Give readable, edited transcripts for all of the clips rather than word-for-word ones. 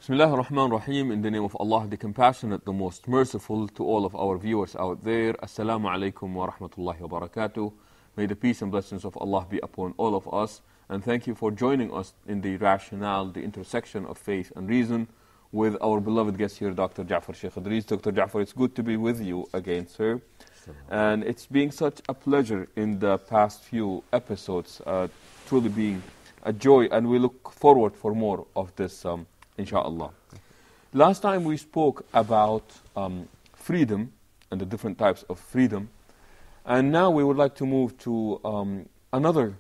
Bismillah ar-Rahman ar-Rahim, in the name of Allah, the Compassionate, the Most Merciful, to all of our viewers out there. Assalamu alaikum wa rahmatullahi wa barakatuh. May the peace and blessings of Allah be upon all of us. And thank you for joining us in the rationale, the intersection of faith and reason, with our beloved guest here, Dr. Jaffar Sheikh Idris. Dr. Jaffar, it's good to be with you again, sir. And it's been such a pleasure in the past few episodes, truly being a joy, and we look forward for more of this, inshallah. Last time we spoke about freedom and the different types of freedom, and now we would like to move to another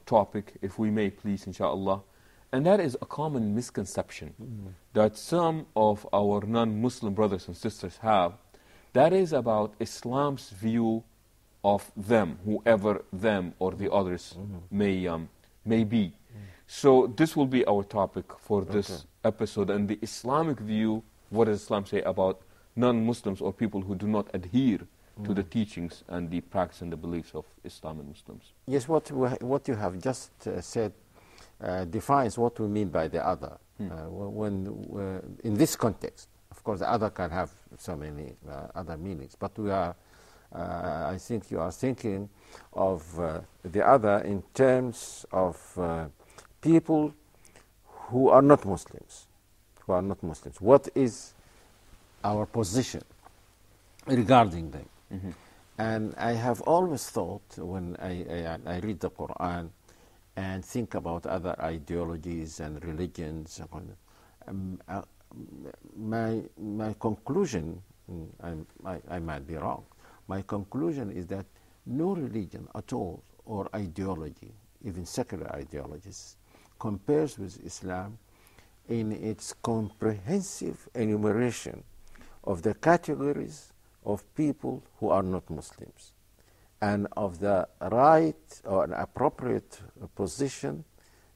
topic, if we may please, inshallah, and that is a common misconception that some of our non-Muslim brothers and sisters have, that is about Islam's view of them, whoever them or the others may be. So this will be our topic for this episode, and the Islamic view. What does Islam say about non-Muslims or people who do not adhere to the teachings and the practice and the beliefs of Islam and Muslims? Yes, what you have just said defines what we mean by the other. In this context, of course, the other can have so many other meanings, but we are, I think you are thinking of the other in terms of people who are not Muslims. What is our position regarding them? And I have always thought, when I read the Quran and think about other ideologies and religions, my conclusion, I might be wrong, my conclusion is that no religion at all, or ideology, even secular ideologies, compares with Islam in its comprehensive enumeration of the categories of people who are not Muslims, and of the right or an appropriate position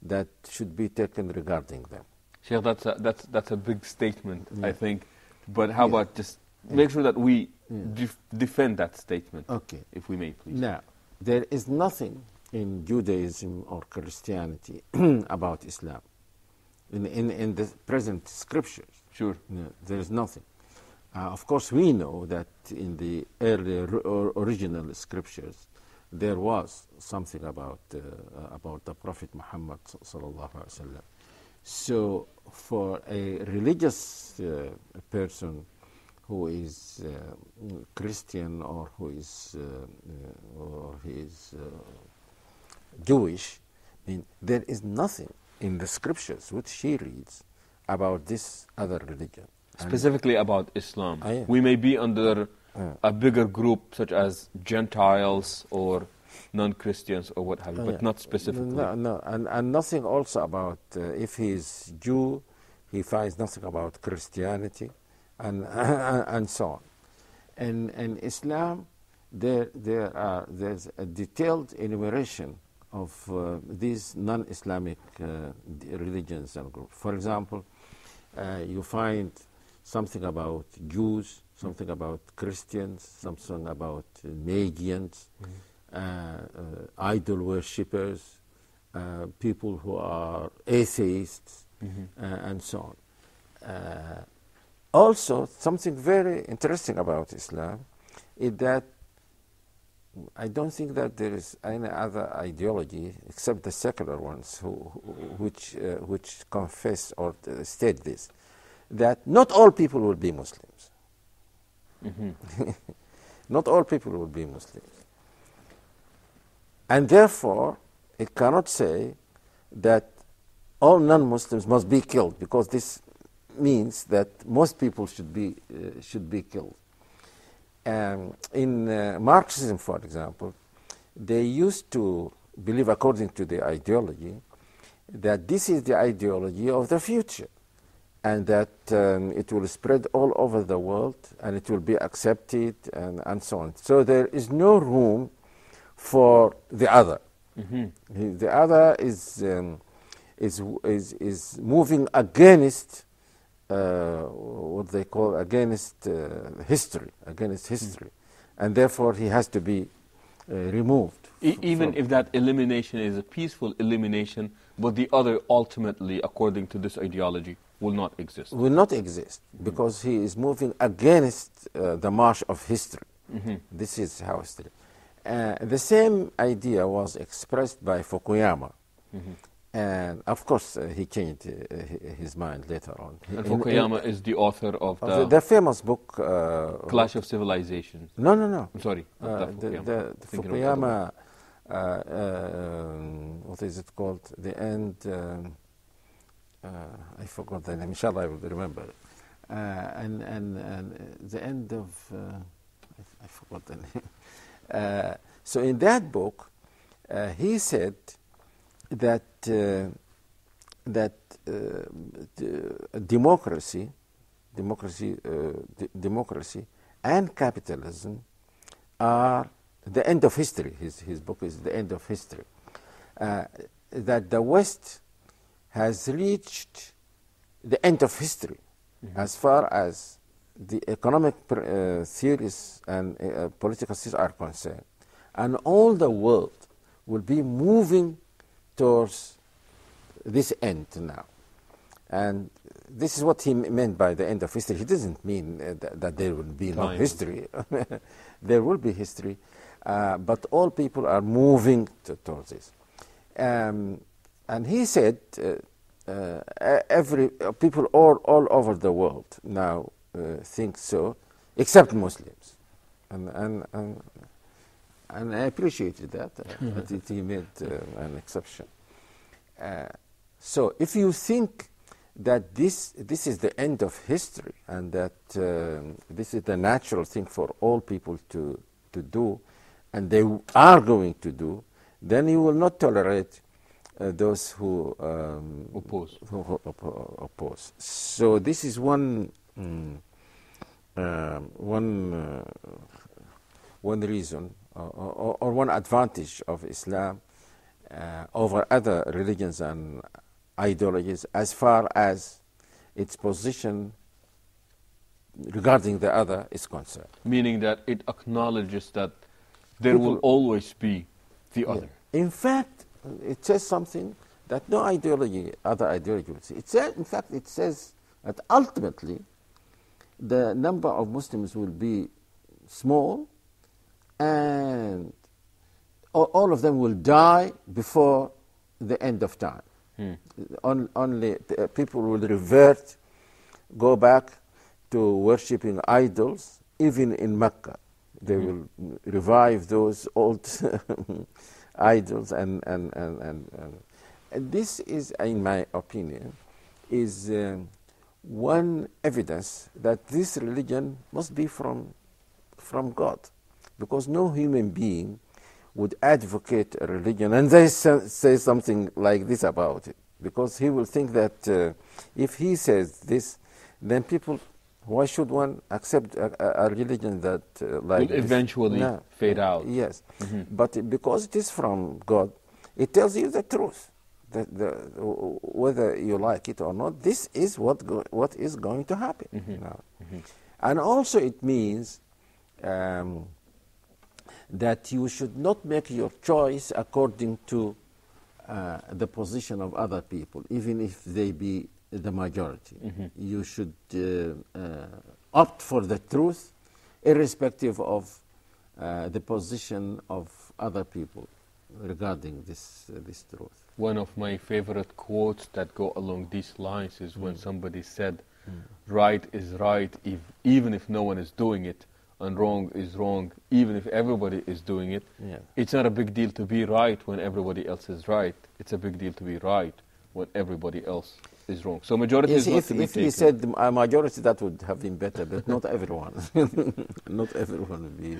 that should be taken regarding them. Sheikh, that's a big statement, I think. But how about just make sure that we defend that statement, if we may, please. Now, there is nothing in Judaism or Christianity about Islam in the present scriptures. Sure. No, there is nothing. Of course, we know that in the early original scriptures there was something about the Prophet Muhammad sallallahu alaihi wasallam. So, for a religious person who is Christian or who is Jewish, I mean, there is nothing in the scriptures which she reads about this other religion. Specifically about Islam. We may be under a bigger group such as Gentiles or non-Christians or what have you, but not specifically. No, and nothing also about, if he is Jew, he finds nothing about Christianity and so on. And in Islam, there's a detailed enumeration of these non-Islamic religions and groups. For example, you find something about Jews, something about Christians, something about Magians, idol worshippers, people who are atheists, and so on. Also, something very interesting about Islam is that I don't think that there is any other ideology except the secular ones which confess or state this, that not all people will be Muslims. Not all people will be Muslims. And therefore, it cannot say that all non-Muslims must be killed, because this means that most people should be killed. In Marxism, for example, they used to believe, according to the ideology, that this is the ideology of the future, and that it will spread all over the world, and it will be accepted, and so on. So there is no room for the other. The other is moving against what they call against history, and therefore he has to be removed. Even if that elimination is a peaceful elimination, but the other ultimately, according to this ideology. will not exist. Will not exist because he is moving against the march of history. This is how history. The same idea was expressed by Fukuyama. And of course, he changed his mind later on. And Fukuyama is the author of the famous book Clash of Civilizations. No. I'm sorry. The Fukuyama, what is it called? The end. I forgot the name. Inshallah, I will remember. And the end of. I forgot the name. So in that book, he said that democracy and capitalism are the end of history. His book is The End of History. That the West has reached the end of history as far as the economic theories and political theories are concerned. And all the world will be moving towards this end now. And this is what he meant by the end of history. He doesn't mean that there will be no history. There will be history, but all people are moving towards this. And he said people all over the world now think so, except Muslims. And I appreciated that he made an exception. So if you think that this is the end of history and that this is the natural thing for all people to do, and they are going to do, then you will not tolerate those who oppose. So this is one reason or one advantage of Islam over other religions and ideologies as far as its position regarding the other is concerned. Meaning that it acknowledges that there will always be the other. In fact, it says something that no other ideology would say. In fact, it says that ultimately the number of Muslims will be small and all of them will die before the end of time. Only people will revert, go back to worshipping idols, even in Mecca. They will revive those old idols, and this is, in my opinion, is one evidence that this religion must be from God, because no human being would advocate a religion and they say something like this about it, because he will think that if he says this, then people, why should one accept a religion that like will eventually fade out? Yes, but because it is from God, it tells you the truth. Whether you like it or not, this is what is going to happen now. And also it means that you should not make your choice according to the position of other people, even if they be the majority. You should opt for the truth, irrespective of the position of other people regarding this truth. One of my favorite quotes that go along these lines is when somebody said, right is right even if no one is doing it, and wrong is wrong even if everybody is doing it. It's not a big deal to be right when everybody else is right. It's a big deal to be right when everybody else is wrong. So majority is not to be taken. If he said a majority, that would have been better, but not everyone. Not everyone would be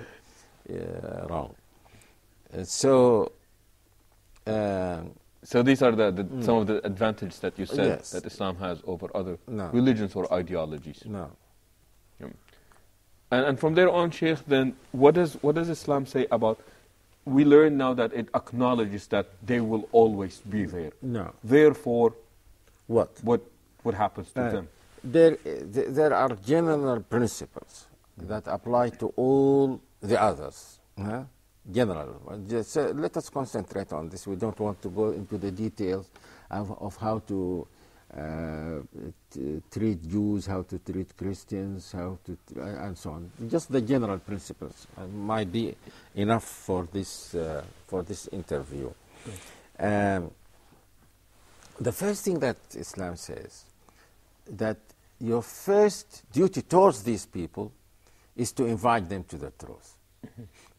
wrong. So these are some of the advantages that you said that Islam has over other religions or ideologies. And from there on, Sheikh, then what does Islam say about? We learn now that it acknowledges that they will always be there. Therefore, what happens to them? There are general principles that apply to all the others. General. Just, let us concentrate on this. We don't want to go into the details of how to treat Jews, how to treat Christians, and so on. Just the general principles might be enough for this interview. The first thing that Islam says, that your first duty towards these people is to invite them to the truth.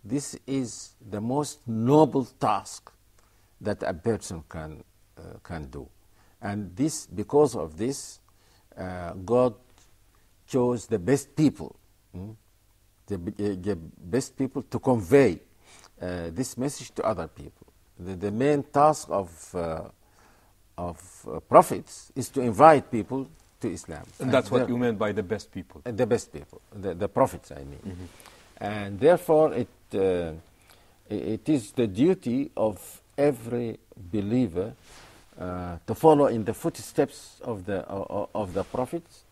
This is the most noble task that a person can do. And this, because of this, God chose the best people, the best people to convey this message to other people. The main task of prophets is to invite people to Islam. And that's what you meant by the best people. The best people, the prophets, I mean. And therefore, it is the duty of every believer to follow in the footsteps of the prophets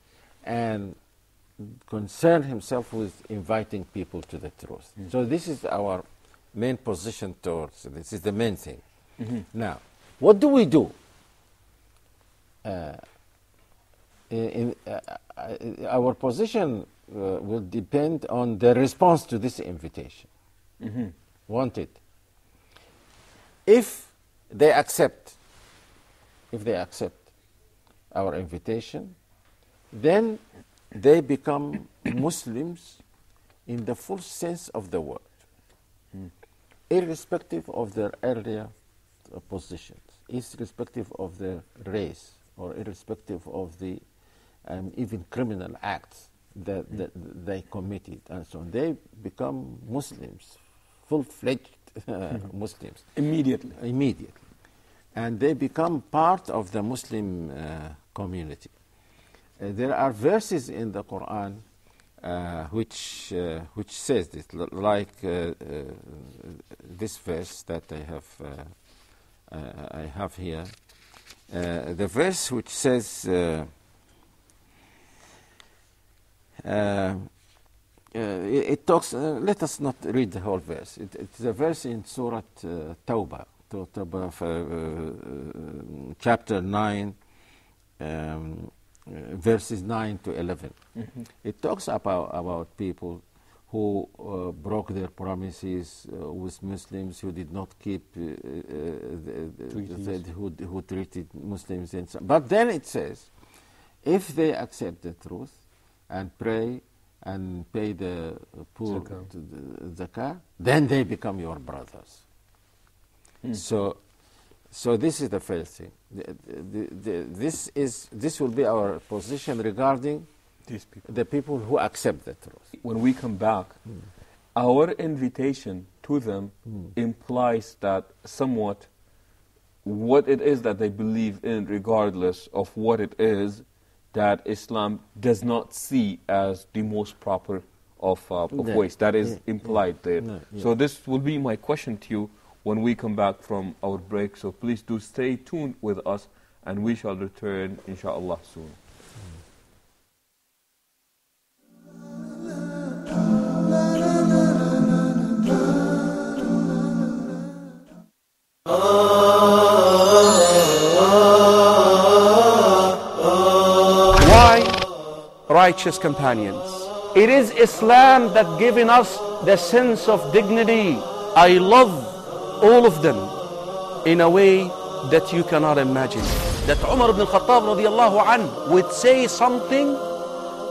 and concern himself with inviting people to the truth. So this is our main position towards this. Is the main thing. Now, what do we do? Our position will depend on the response to this invitation. Wanted. If they accept our invitation, then they become Muslims in the full sense of the word, irrespective of their earlier positions, irrespective of their race, or irrespective of the even criminal acts that they committed, and so on. They become Muslims, full-fledged Muslims. Immediately. And they become part of the Muslim community. There are verses in the Quran which says this, like this verse that I have here. The verse which says, it talks, let us not read the whole verse. It's a verse in Surah Tawbah, chapter 9, verses 9 to 11. It talks about people who broke their promises with Muslims, who did not keep, who treated Muslims. But then it says, if they accept the truth and pray and pay the poor zakah, then they become your brothers. So this is the first thing. This will be our position regarding the people who accept the truth. When we come back, our invitation to them implies that somewhat what it is that they believe in, regardless of what it is that Islam does not see as the most proper of ways. That is implied there. So this will be my question to you when we come back from our break. So please do stay tuned with us, and we shall return, inshallah, soon. Why righteous companions? It is Islam that given us the sense of dignity. I love all of them in a way that you cannot imagine. That Umar ibn al-Khattab radiallahu anhu would say something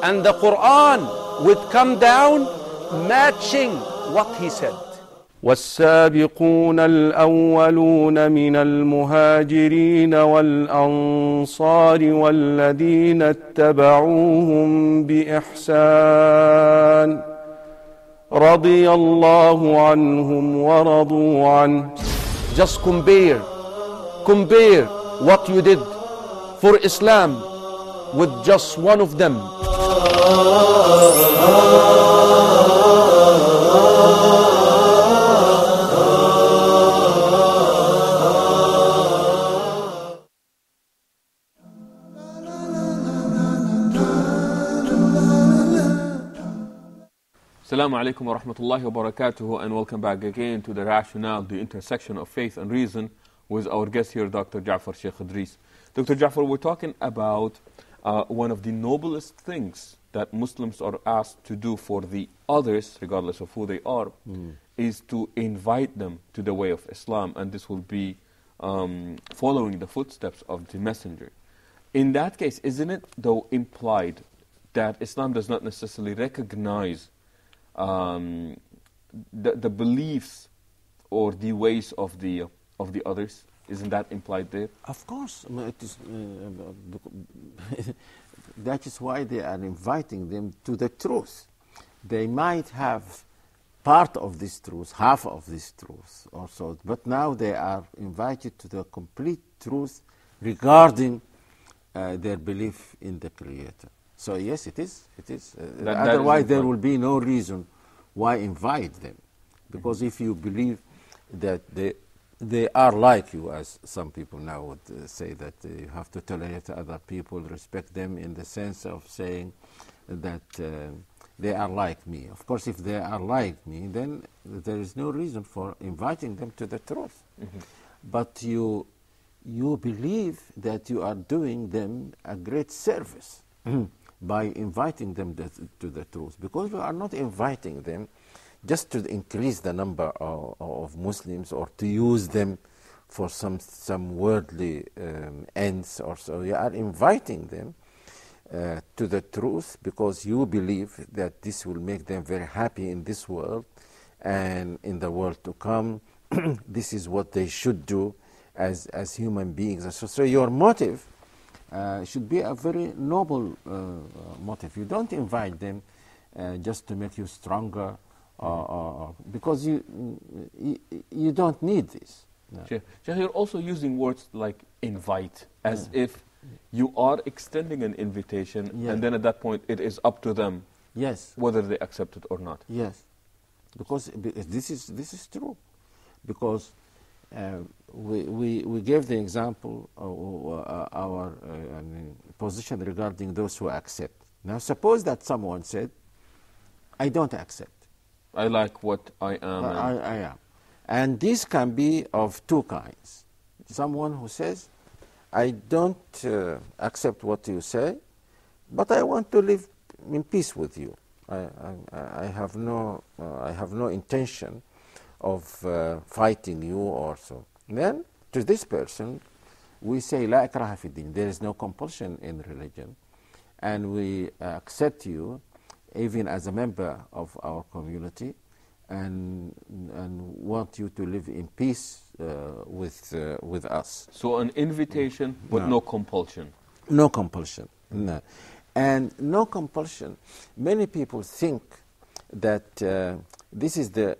and the Quran would come down matching what he said. والسابقون الأولون من المهاجرين والأنصار والذين اتبعوهم بإحسان رضي الله عنهم ورضوا عنه. Just compare what you did for Islam with just one of them. Assalamu alaikum wa rahmatullahi wa barakatuhu, and welcome back again to the rationale, the intersection of faith and reason, with our guest here, Dr. Jaffar Sheikh Idris. Dr. Jaffar, we're talking about one of the noblest things that Muslims are asked to do for the others, regardless of who they are, is to invite them to the way of Islam, and this will be following the footsteps of the Messenger. In that case, isn't it, though, implied that Islam does not necessarily recognize the beliefs or the ways of the others? Isn't that implied there? Of course. It is, that is why they are inviting them to the truth. They might have part of this truth, half of this truth or so, but now they are invited to the complete truth regarding their belief in the Creator. So yes, it is. It is. Otherwise, there will be no reason why invite them, because if you believe that they are like you, as some people now would say, that you have to tolerate other people, respect them in the sense of saying that they are like me. Of course, if they are like me, then there is no reason for inviting them to the truth. But you believe that you are doing them a great service by inviting them to the truth, because you are not inviting them just to increase the number of Muslims or to use them for some worldly ends or so. You are inviting them to the truth because you believe that this will make them very happy in this world and in the world to come. This is what they should do as human beings. So your motive should be a very noble motive. You don't invite them just to make you stronger, because you don't need this. No. You're also using words like invite, as if you are extending an invitation, and then at that point it is up to them whether they accept it or not. Yes, because this is true. Because we gave the example of our position regarding those who accept. Now suppose that someone said, I don't accept. I like what I am. I am. And this can be of two kinds. Someone who says, I don't accept what you say, but I want to live in peace with you. I have no intention of fighting you or so. Then to this person we say, La ikraha fi din. There is no compulsion in religion, and we accept you even as a member of our community, and want you to live in peace with us. So an invitation, but no compulsion. No compulsion. No. And no compulsion. Many people think that this is the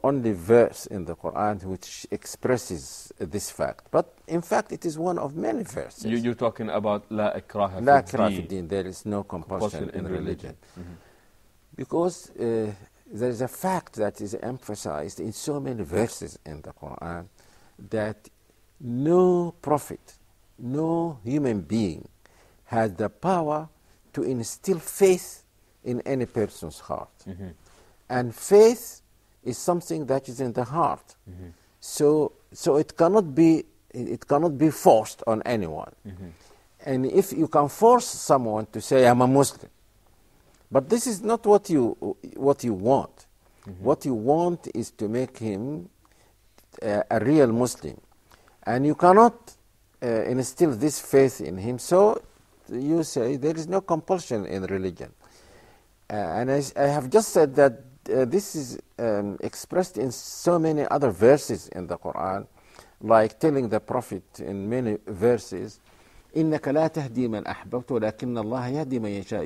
only verse in the Quran which expresses this fact. But in fact, it is one of many verses. You're talking about La ikraha La ikraha fi din. There is no compulsion in religion. Because there is a fact that is emphasized in so many verses in the Quran, that no prophet, no human being has the power to instill faith in any person's heart. And faith is something that is in the heart. So it cannot be forced on anyone. And if you can force someone to say, I'm a Muslim, but this is not what you want. What you want is to make him a real Muslim. And you cannot instill this faith in him, so you say there is no compulsion in religion. And I have just said that this is expressed in so many other verses in the Quran, like telling the Prophet in many verses, إِنَّكَ لَا تَهْدِي مَنْ أَحْبَبْتَ وَلَكِنَّ اللَّهَ يَهْدِي مَنْ يَشَاءُ.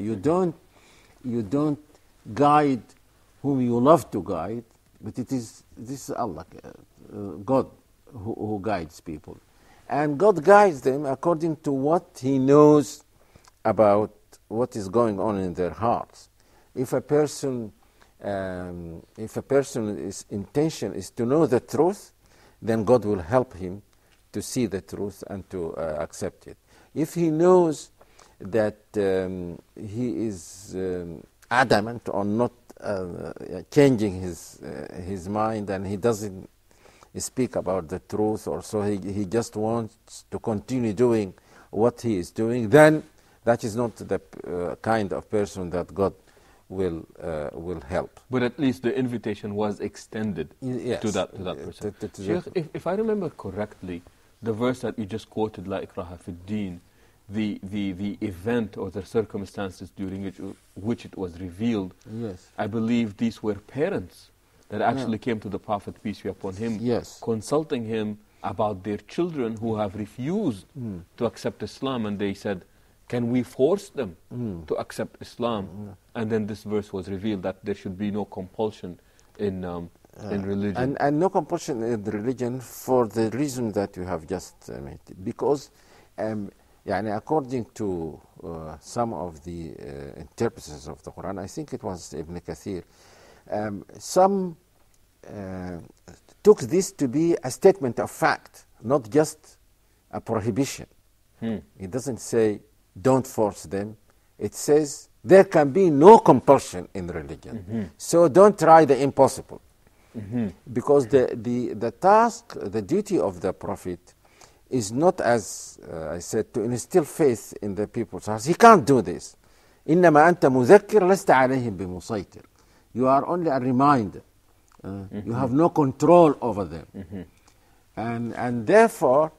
You don't guide whom you love to guide, but this is Allah, God, who guides people. And God guides them according to what He knows about what is going on in their hearts. If a person's intention is to know the truth, then God will help him to see the truth and to accept it. If he knows that he is adamant on not changing his mind, and he doesn't speak about the truth, or so he just wants to continue doing what he is doing, then that is not the kind of person that God will help. But at least the invitation was extended Yes. to that person. Sheikh, if I remember correctly, the verse that you just quoted, La ikraha fi din, the event or the circumstances during which it was revealed, Yes. I believe these were parents that actually came to the Prophet, peace be upon him, Yes. consulting him about their children who have refused to accept Islam, and they said, can we force them to accept Islam? And then this verse was revealed that there should be no compulsion in religion. And no compulsion in the religion for the reason that you have just made. Because according to some of the interpreters of the Quran, I think it was Ibn Kathir, some took this to be a statement of fact, not just a prohibition. It doesn't say don't force them. It says there can be no compulsion in religion. So don't try the impossible. Because the task, the duty of the Prophet is not, as I said, to instill faith in the people's hearts. He can't do this. إنما أنت مذكر لست عليهم بمسيطر. You are only a reminder. You have no control over them. And therefore,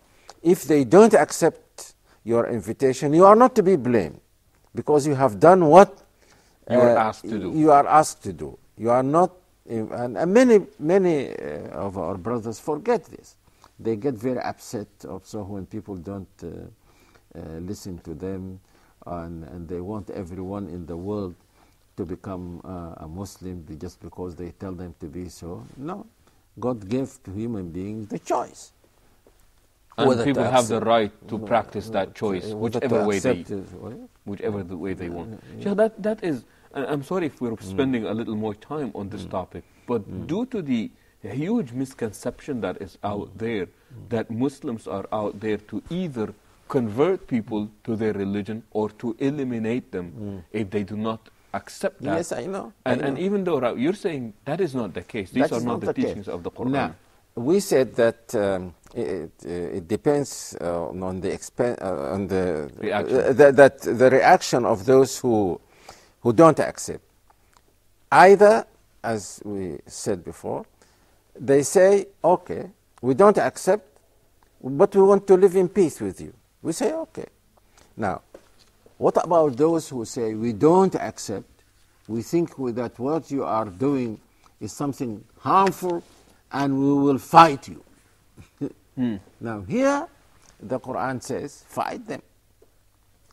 if they don't accept your invitation, you are not to be blamed, because you have done what you are asked to do. You are asked to do. You are not, and many of our brothers forget this. They get very upset also when people don't listen to them, and they want everyone in the world to become a Muslim just because they tell them to be so. No, God gave to human beings the choice. And people have the right to practice that choice, whichever way they want. Sheikh, that is, I'm sorry if we're spending a little more time on this topic, but due to the huge misconception that is out there, that Muslims are out there to either convert people to their religion or to eliminate them if they do not accept that. Yes, I know. And even though you're saying that is not the case, these are not the teachings of the Quran. Now, we said that it depends on the reaction. That the reaction of those who don't accept. Either, as we said before, they say, okay, we don't accept, but we want to live in peace with you. We say, okay. Now, what about those who say we don't accept, we think that what you are doing is something harmful, and we will fight you. Now here, the Quran says, fight them.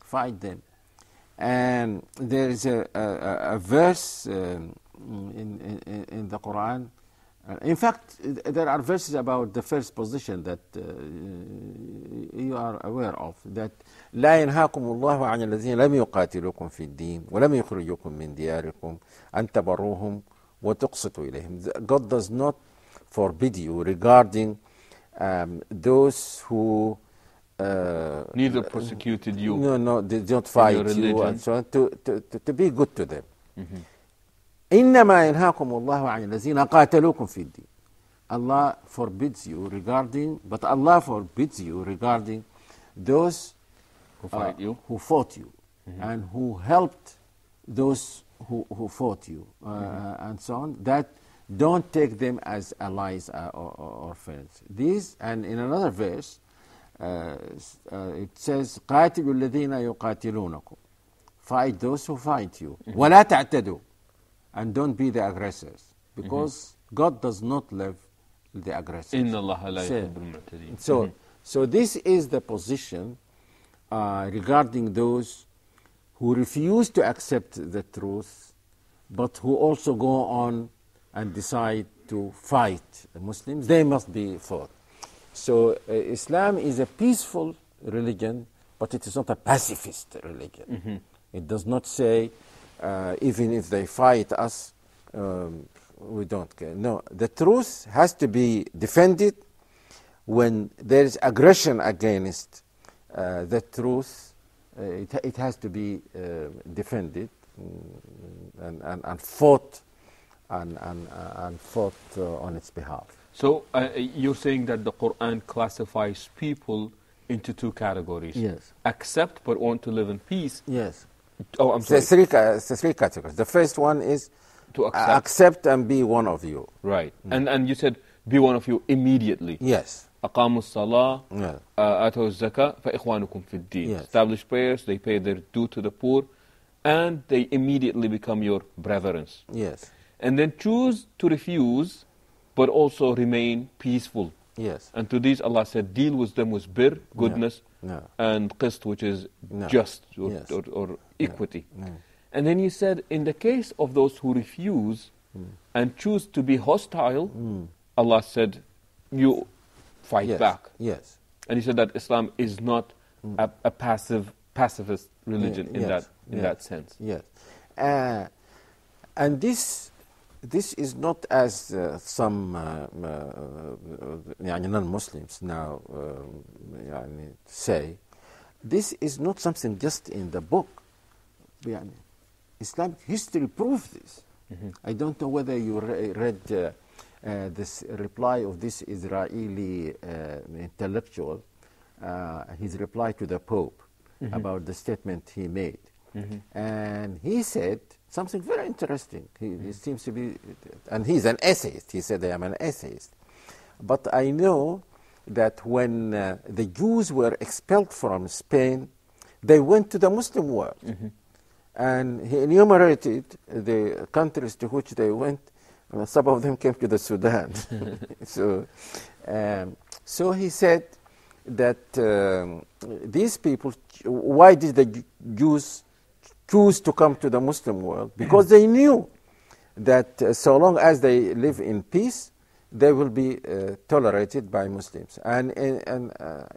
Fight them. And there is a verse in the Quran. In fact, there are verses about the first position that you are aware of, that لا ينهاكم الله عن الذين لم يقاتلوكم في الدين ولم يخرجوكم من دياركم أن تبروهم وتقسطوا إليهم. God does not forbid you regarding those who neither persecuted you, they don't fight you, and so on, to be good to them. إنما ينهاكم الله عن الذين قاتلوكم في الدين. Allah forbids you regarding, but Allah forbids you regarding those who fought you, and who helped those who fought you, and so on. That don't take them as allies or friends. These, and in another verse, it says, قاتلوا الذين يقاتلونكم. Fight those who fight you. ولا تعتدوا. And don't be the aggressors, because God does not love the aggressors. إن الله لا يحب المعتدين. So this is the position regarding those who refuse to accept the truth, but who also go on and decide to fight the Muslims. They must be fought. So Islam is a peaceful religion, but it is not a pacifist religion. It does not say, even if they fight us, we don't care. No, the truth has to be defended. When there is aggression against the truth, it has to be defended and fought and fought on its behalf. So you're saying that the Quran classifies people into two categories. Yes. Accept but want to live in peace. Yes. Oh, I'm sorry. The three categories. The first one is To accept and be one of you. Right. And you said, be one of you immediately. Yes. أقاموا الصلاة Yeah. آتوا الزكاة فإخوانكم في الدين. Yes. Establish prayers, they pay their due to the poor, and they immediately become your brethren. Yes. And then choose to refuse, but also remain peaceful. Yes. And to these Allah said, deal with them with bir, goodness, No. and qist, which is No. just or, Yes. or equity. No. And then He said, in the case of those who refuse and choose to be hostile, Allah said, you fight Yes. back. Yes. And He said that Islam is not a pacifist religion in Yes. that sense. Yes. And this is not as some non-Muslims now say. This is not something just in the book. Islamic history proves this. I don't know whether you read this reply of this Israeli intellectual, his reply to the Pope about the statement he made. And he said something very interesting. He seems to be, and he's an essayist. He said, I am an essayist. But I know that when the Jews were expelled from Spain, they went to the Muslim world. And he enumerated the countries to which they went. Some of them came to the Sudan. So he said that these people, why did the Jews choose to come to the Muslim world? Because they knew that so long as they live in peace, they will be tolerated by Muslims. And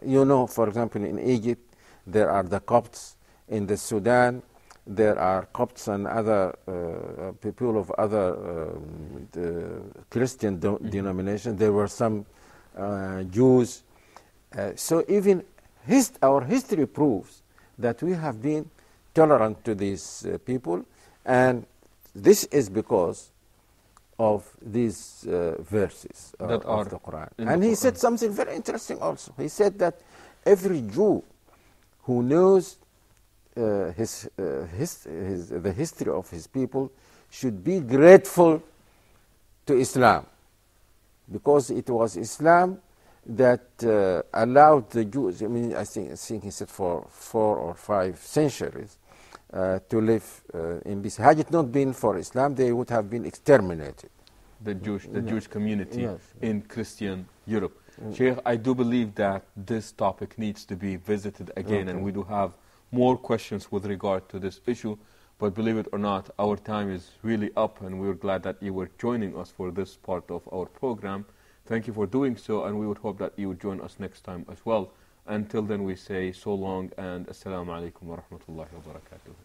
you know, for example, in Egypt, there are the Copts. In the Sudan, there are Copts and other people of other Christian denominations. There were some Jews. So even our history proves that we have been tolerant to these people, and this is because of these verses that of the Quran. And he said something very interesting also. He said that every Jew who knows the history of his people should be grateful to Islam, because it was Islam that allowed the Jews, I think he said for 4 or 5 centuries, to live in peace. Had it not been for Islam, they would have been exterminated. The Jewish community Yes. in Christian Europe. Sheikh, I do believe that this topic needs to be visited again, and we do have more questions with regard to this issue. But believe it or not, our time is really up, and we're glad that you were joining us for this part of our program. Thank you for doing so, and we would hope that you would join us next time as well. Until then, we say so long and assalamu alaikum wa rahmatullahi wa barakatuh.